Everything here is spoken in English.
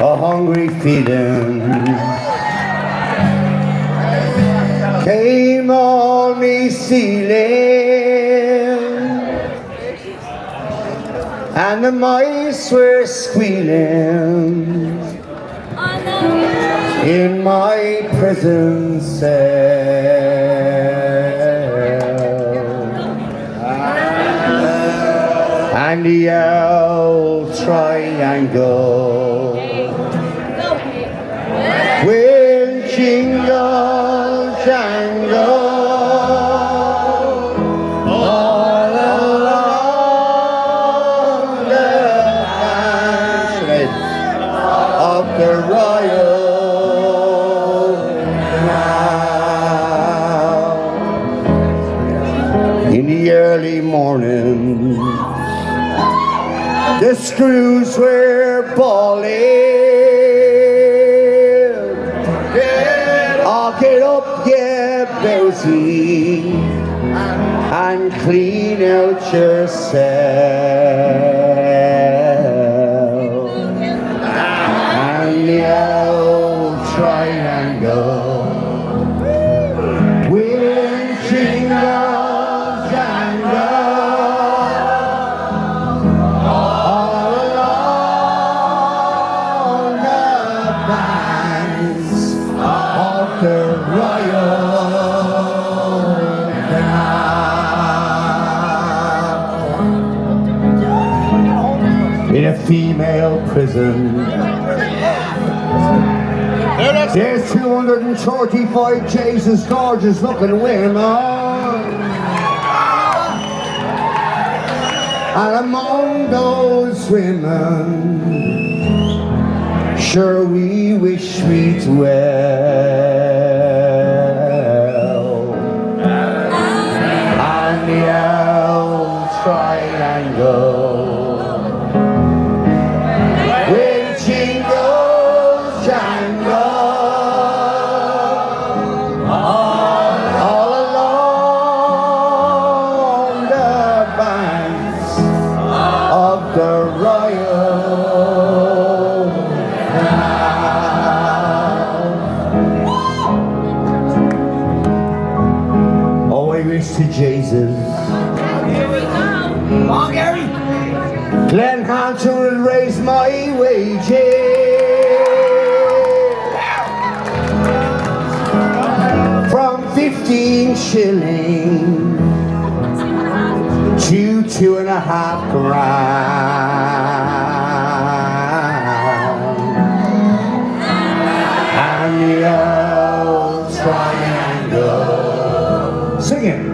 a hungry feeling came on me ceiling, and the mice were squealing in my prison cell, and the Auld Triangle will jingle jangle all along the banks of the Royal Canal. In the early morning, the screws were bawling. Get up, yeah, Bowsy, and clean out yourself. And the Auld Triangle will jingle jangle all along the banks of the Royal Canal. In a female prison, there's 235 Jesus gorgeous looking women, and among those women, sure we wish we dwell, and the Auld Triangle will jingle jangle all along the banks of the Royal Canal. Oh, I wish to Jesus Glen Hansard will raise my wages from 15 shilling to 2.5 grand, and the Auld Triangle. Sing it.